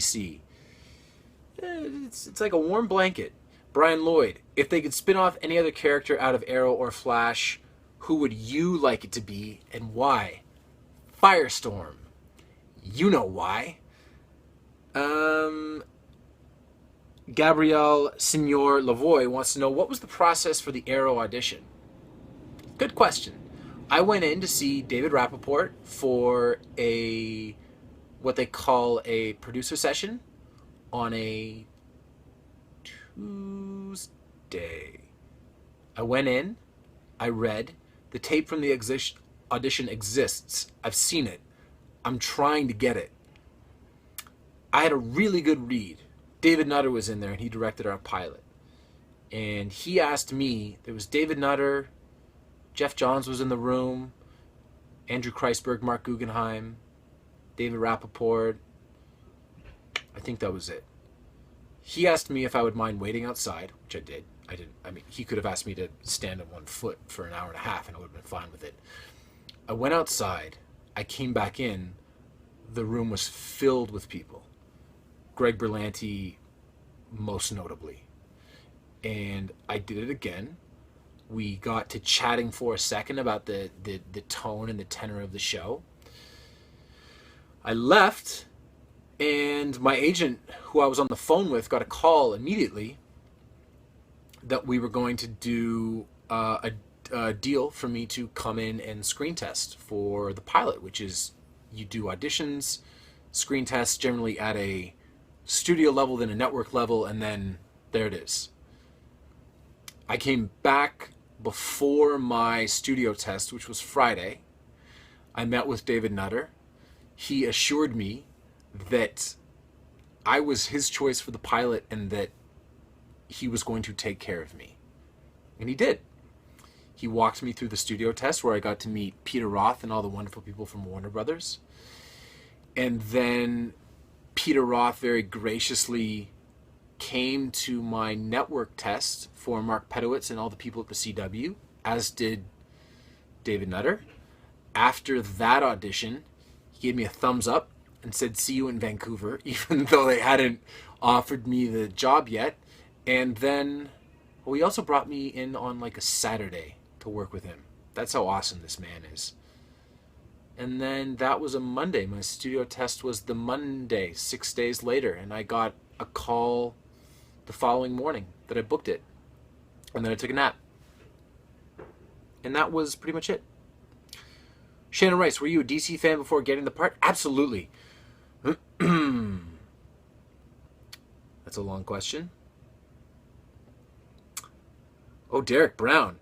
DC. It's like a warm blanket. Brian Lloyd, if they could spin off any other character out of Arrow or Flash, who would you like it to be and why? Firestorm. You know why. Um, Gabrielle Signor Lavoie wants to know what was the process for the Arrow audition? Good question. I went in to see David Rappaport for a what they call a producer session on a Tuesday. I went in, I read, the tape from the audition exists. I've seen it. I'm trying to get it. I had a really good read. David Nutter was in there and he directed our pilot. And he asked me, there was David Nutter, Jeff Johns was in the room, Andrew Kreisberg, Mark Guggenheim, David Rappaport. I think that was it. He asked me if I would mind waiting outside, which I did. I didn't. I mean, he could have asked me to stand on one foot for an hour and a half and I would have been fine with it. I went outside. I came back in. The room was filled with people. Greg Berlanti, most notably. And I did it again. We got to chatting for a second about the tone and the tenor of the show. I left, and my agent, who I was on the phone with, got a call immediately that we were going to do a deal for me to come in and screen test for the pilot, which is you do auditions, screen tests generally at a studio level, then a network level, and then there it is. I came back before my studio test, which was Friday. I met with David Nutter. He assured me that I was his choice for the pilot and that he was going to take care of me. And he did. He walked me through the studio test where I got to meet Peter Roth and all the wonderful people from Warner Brothers. And then Peter Roth very graciously came to my network test for Mark Pedowitz and all the people at the CW, as did David Nutter. After that audition, he gave me a thumbs up and said, "See you in Vancouver," even though they hadn't offered me the job yet. And then, well, he also brought me in on like a Saturday to work with him. That's how awesome this man is. And then that was a Monday. My studio test was the Monday, 6 days later. And I got a call the following morning that I booked it. And then I took a nap. And that was pretty much it. Shannon Rice, were you a DC fan before getting the part? Absolutely. That's a long question. Oh, Derek Brown.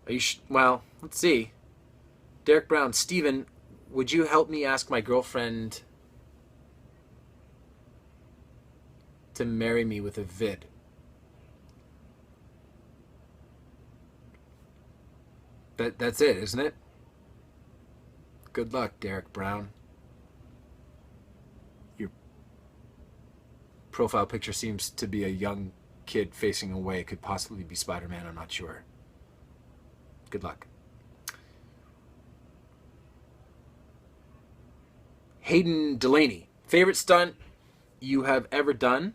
Are you well, let's see. Derek Brown, Stephen, would you help me ask my girlfriend to marry me with a vid? That's it, isn't it? Good luck, Derek Brown. Your profile picture seems to be a young kid facing away. Could possibly be Spider-Man, I'm not sure. Good luck. Hayden Delaney, favorite stunt you have ever done?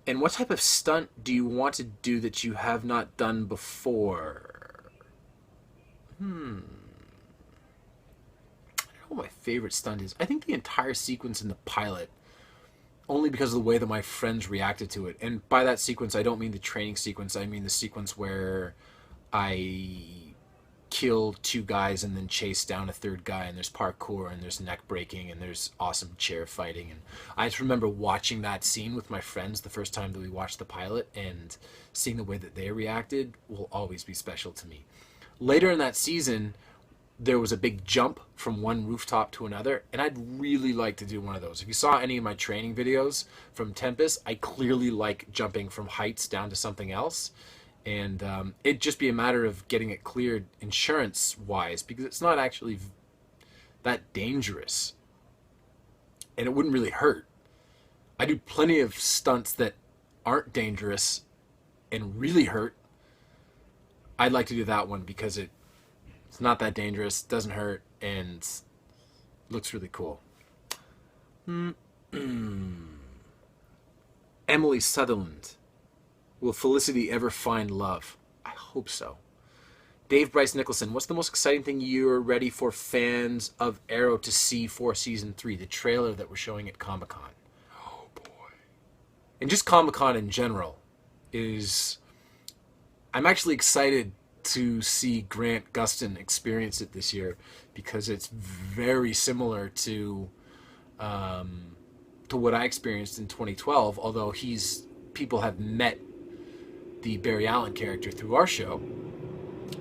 And what type of stunt do you want to do that you have not done before? I don't know what my favorite stunt is. I think the entire sequence in the pilot, only because of the way that my friends reacted to it. And by that sequence, I don't mean the training sequence. I mean the sequence where I kill two guys and then chase down a third guy, and there's parkour and there's neck breaking and there's awesome chair fighting. And I just remember watching that scene with my friends the first time that we watched the pilot, and seeing the way that they reacted will always be special to me. Later in that season, there was a big jump from one rooftop to another, and I'd really like to do one of those. If you saw any of my training videos from Tempest, I clearly like jumping from heights down to something else. And it'd just be a matter of getting it cleared insurance-wise, because it's not actually that dangerous. And it wouldn't really hurt. I do plenty of stunts that aren't dangerous and really hurt. I'd like to do that one because it's not that dangerous, doesn't hurt, and looks really cool. Emily Sutherland. Will Felicity ever find love? I hope so. Dave Bryce Nicholson, what's the most exciting thing you're ready for fans of Arrow to see for season 3? The trailer that we're showing at Comic-Con. Oh, boy. And just Comic-Con in general is... I'm actually excited to see Grant Gustin experience it this year because it's very similar to what I experienced in 2012, although people have met the Barry Allen character through our show.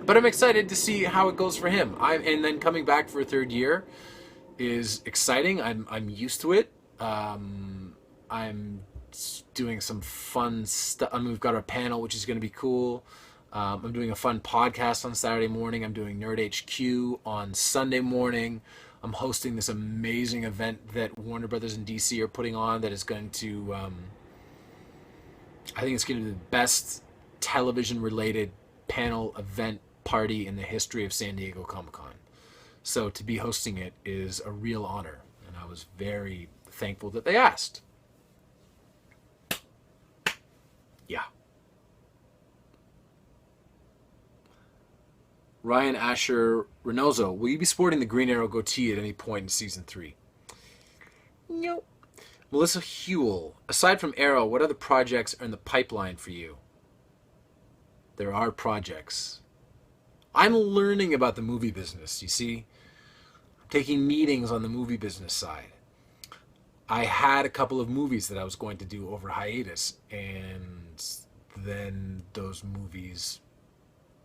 But I'm excited to see how it goes for him. And then coming back for a third year is exciting. I'm used to it. I'm doing some fun stuff. I mean, we've got our panel, which is going to be cool. I'm doing a fun podcast on Saturday morning. I'm doing Nerd HQ on Sunday morning. I'm hosting this amazing event that Warner Brothers and DC are putting on that is going to... I think it's going to be the best television-related panel event party in the history of San Diego Comic-Con. So to be hosting it is a real honor, and I was very thankful that they asked. Yeah. Ryan Asher Reynoso, will you be sporting the Green Arrow goatee at any point in season 3? Nope. Melissa Hewell, aside from Arrow, what other projects are in the pipeline for you? There are projects. I'm learning about the movie business, you see. I'm taking meetings on the movie business side. I had a couple of movies that I was going to do over hiatus, and then those movies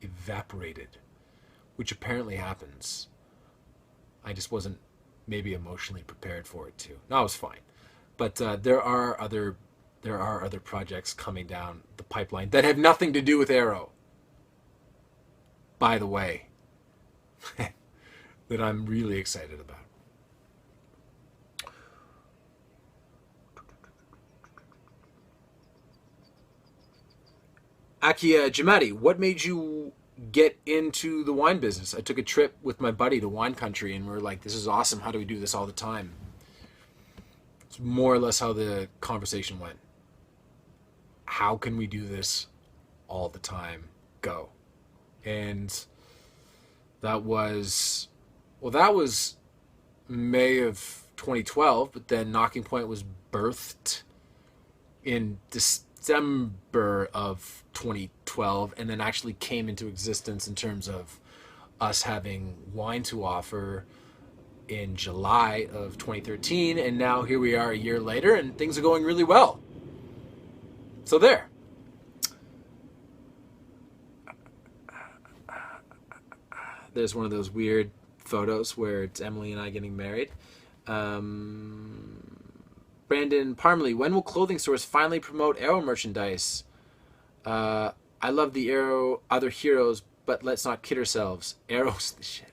evaporated, which apparently happens. I just wasn't maybe emotionally prepared for it too. No, I was fine. But there are other projects coming down the pipeline that have nothing to do with Arrow, by the way, that I'm really excited about. Akia Jamadi, what made you get into the wine business? I took a trip with my buddy to wine country, and we were like, this is awesome. How do we do this all the time? It's more or less how the conversation went. How can we do this all the time? Go. And that was May of 2012, but then Knocking Point was birthed in December of 2012, and then actually came into existence in terms of us having wine to offer in July of 2013, and now here we are a year later, and things are going really well. So there. There's one of those weird photos where it's Emily and I getting married. Brandon Parmley, when will clothing stores finally promote Arrow merchandise? I love the Arrow other heroes, but let's not kid ourselves. Arrow's the shit.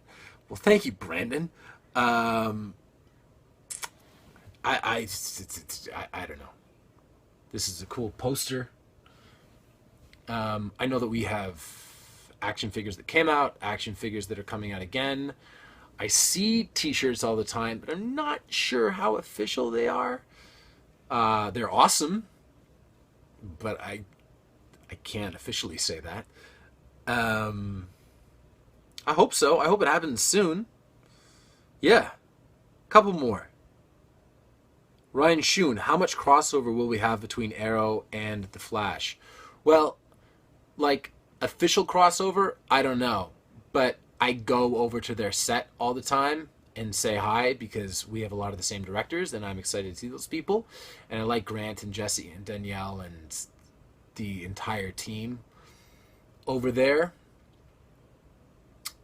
Well, thank you, Brandon. I don't know. This is a cool poster. I know that we have action figures that came out, action figures that are coming out again. I see t-shirts all the time, but I'm not sure how official they are. They're awesome, but I can't officially say that. I hope so. I hope it happens soon. Yeah. Couple more. Ryan Schoon, how much crossover will we have between Arrow and The Flash? Well, like, official crossover, I don't know. But I go over to their set all the time and say hi because we have a lot of the same directors, and I'm excited to see those people. And I like Grant and Jesse and Danielle and the entire team over there.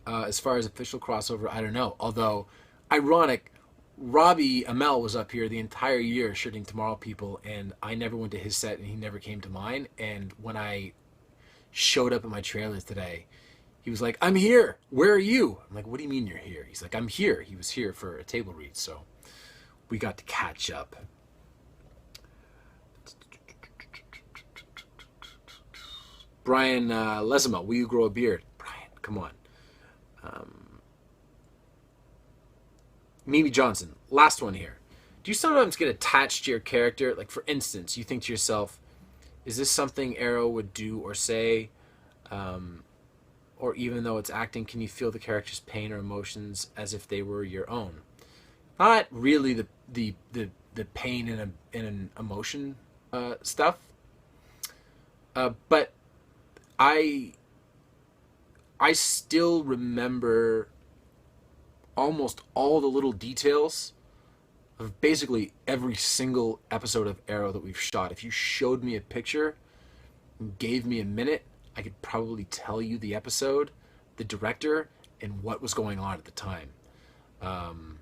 As far as official crossover, I don't know. Although, ironic, Robbie Amell was up here the entire year shooting Tomorrow People, and I never went to his set, and he never came to mine. And when I showed up at my trailers today, he was like, I'm here. Where are you? I'm like, what do you mean you're here? He's like, I'm here. He was here for a table read, so we got to catch up. Brian Lesima, will you grow a beard? Brian, come on. Mimi Johnson, last one here. Do you sometimes get attached to your character? Like, for instance, you think to yourself, is this something Arrow would do or say? Um, or even though it's acting, can you feel the character's pain or emotions as if they were your own? Not really the pain in an emotion stuff, but I I still remember almost all the little details of basically every single episode of Arrow that we've shot. If you showed me a picture and gave me a minute, I could probably tell you the episode, the director, and what was going on at the time. Um,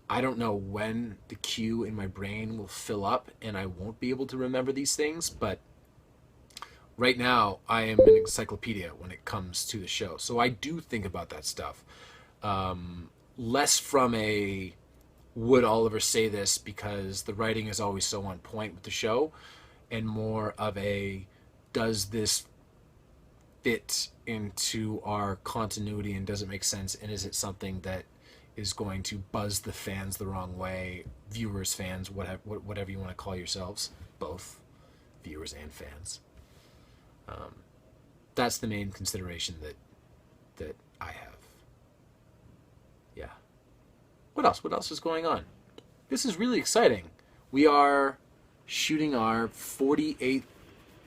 I don't know when the queue in my brain will fill up and I won't be able to remember these things, but right now I am an encyclopedia when it comes to the show. So I do think about that stuff. Less from a would Oliver say this because the writing is always so on point with the show, and more of a does this fit into our continuity and does it make sense, and is it something that is going to buzz the fans the wrong way, viewers, fans, whatever you want to call yourselves, both viewers and fans. That's the main consideration that I have. Yeah. What else? What else is going on? This is really exciting. We are shooting our 48th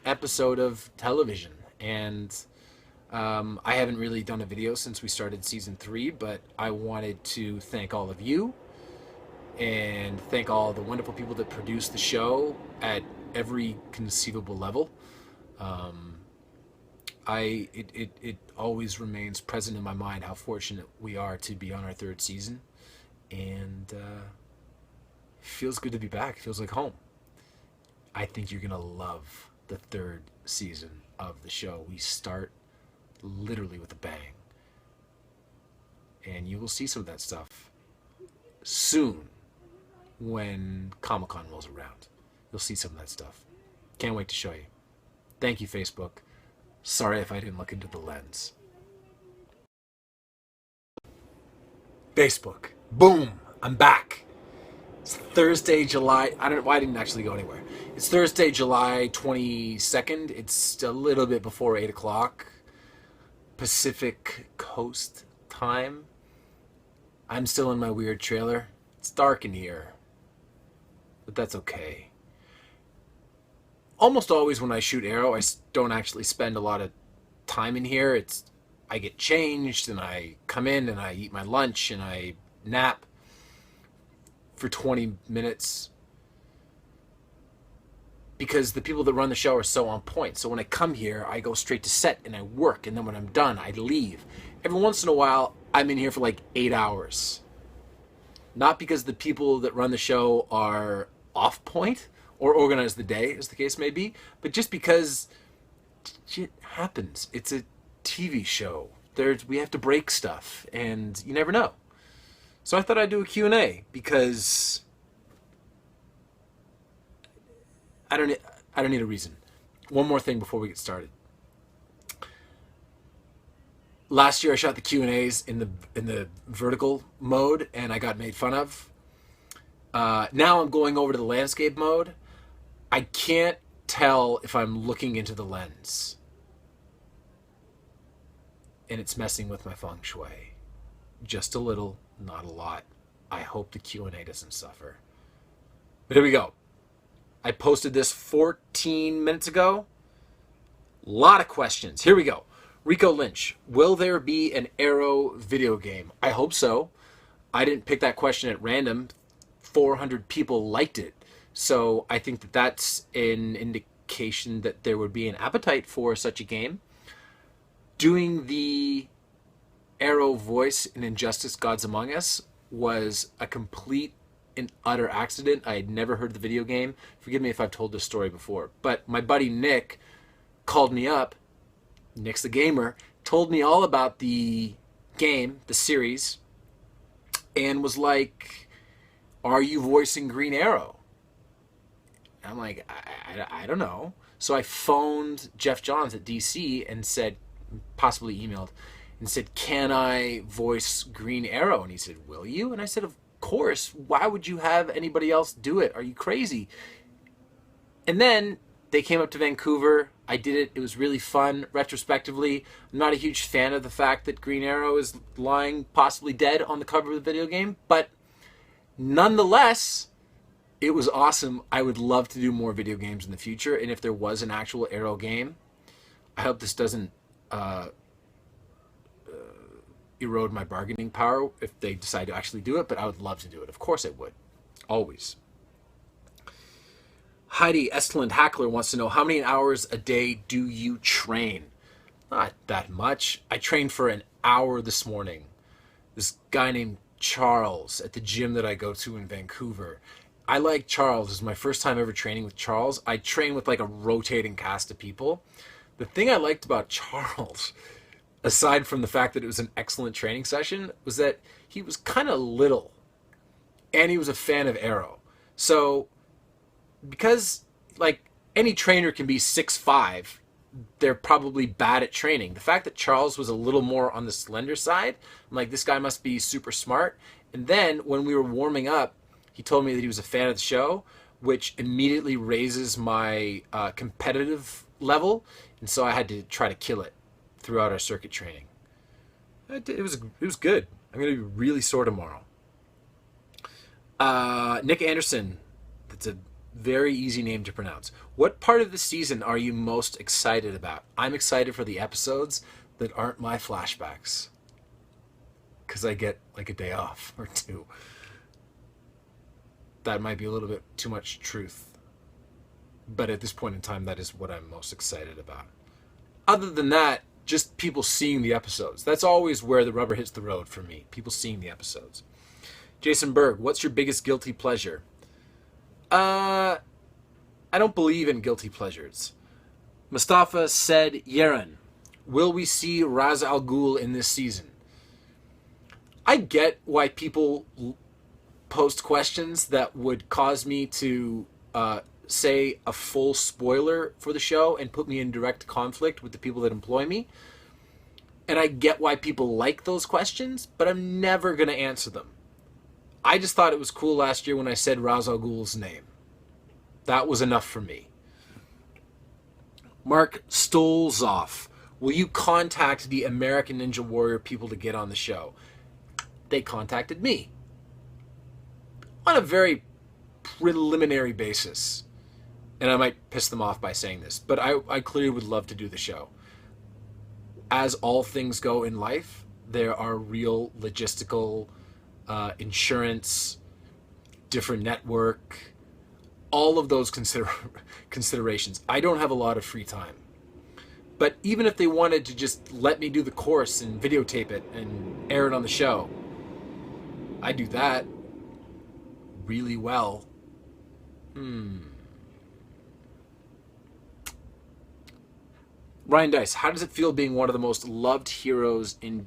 episode of television, and I haven't really done a video since we started season 3, but I wanted to thank all of you and thank all the wonderful people that produce the show at every conceivable level. It always remains present in my mind how fortunate we are to be on our 3rd season, and it feels good to be back. It feels like home. I think you're gonna love the 3rd season of the show. We start literally with a bang, and you will see some of that stuff soon when Comic-Con rolls around. You'll see some of that stuff. Can't wait to show you. Thank you, Facebook. Sorry if I didn't look into the lens. Facebook. Boom! I'm back. It's Thursday, July. I don't know why I didn't actually go anywhere. It's Thursday, July 22nd. It's a little bit before 8 o'clock Pacific Coast time. I'm still in my weird trailer. It's dark in here, but that's okay. Almost always when I shoot Arrow, I don't actually spend a lot of time in here. I get changed and I come in and I eat my lunch and I nap for 20 minutes because the people that run the show are so on point. So when I come here, I go straight to set and I work, and then when I'm done, I leave. Every once in a while, I'm in here for like 8 hours. Not because the people that run the show are off point or organize the day, as the case may be, but just because shit happens. It's a TV show. We have to break stuff, and you never know. So I thought I'd do a Q&A because I don't need a reason. One more thing before we get started. Last year I shot the Q&As in the vertical mode, and I got made fun of. Now I'm going over to the landscape mode. I can't tell if I'm looking into the lens, and it's messing with my feng shui. Just a little, not a lot. I hope the Q&A doesn't suffer. But here we go. I posted this 14 minutes ago. A lot of questions. Here we go. Rico Lynch, will there be an Arrow video game? I hope so. I didn't pick that question at random. 400 people liked it. So I think that that's an indication that there would be an appetite for such a game. Doing the Arrow voice in Injustice Gods Among Us was a complete and utter accident. I had never heard the video game. Forgive me if I've told this story before. But my buddy Nick called me up. Nick's the gamer. Told me all about the game, the series, and was like, are you voicing Green Arrow? I'm like, I don't know. So I phoned Jeff Johns at DC and said, possibly emailed, and said, can I voice Green Arrow? And he said, will you? And I said, of course. Why would you have anybody else do it? Are you crazy? And then they came up to Vancouver. I did it. It was really fun. Retrospectively, I'm not a huge fan of the fact that Green Arrow is lying possibly dead on the cover of the video game, but nonetheless, it was awesome. I would love to do more video games in the future, and if there was an actual Arrow game, I hope this doesn't erode my bargaining power if they decide to actually do it, but I would love to do it. Of course I would. Always. Heidi Estland Hackler wants to know, how many hours a day do you train? Not that much. I trained for an hour this morning. This guy named Charles at the gym that I go to in Vancouver. I like Charles. This is my first time ever training with Charles. I train with like a rotating cast of people. The thing I liked about Charles, aside from the fact that it was an excellent training session, was that he was kind of little and he was a fan of Arrow. So because like any trainer can be 6'5", they're probably bad at training. The fact that Charles was a little more on the slender side, I'm like, this guy must be super smart. And then when we were warming up, he told me that he was a fan of the show, which immediately raises my competitive level. And so I had to try to kill it throughout our circuit training. It was good. I'm going to be really sore tomorrow. Nick Anderson, that's a very easy name to pronounce. What part of the season are you most excited about? I'm excited for the episodes that aren't my flashbacks, because I get like a day off or two. That might be a little bit too much truth, but at this point in time, that is what I'm most excited about. Other than that, just people seeing the episodes. That's always where the rubber hits the road for me. People seeing the episodes. Jason Berg, what's your biggest guilty pleasure? I don't believe in guilty pleasures. Mustafa said, Yeren, will we see Ra's al Ghul in this season? I get why people post questions that would cause me to say a full spoiler for the show and put me in direct conflict with the people that employ me. And I get why people like those questions, but I'm never going to answer them. I just thought it was cool last year when I said Ra's al Ghul's name. That was enough for me. Mark Stolzoff, will you contact the American Ninja Warrior people to get on the show? They contacted me on a very preliminary basis. And I might piss them off by saying this, but I clearly would love to do the show. As all things go in life, there are real logistical, insurance, different network, all of those considerations. I don't have a lot of free time. But even if they wanted to just let me do the course and videotape it and air it on the show, I do that really well. Ryan Dice, how does it feel being one of the most loved heroes in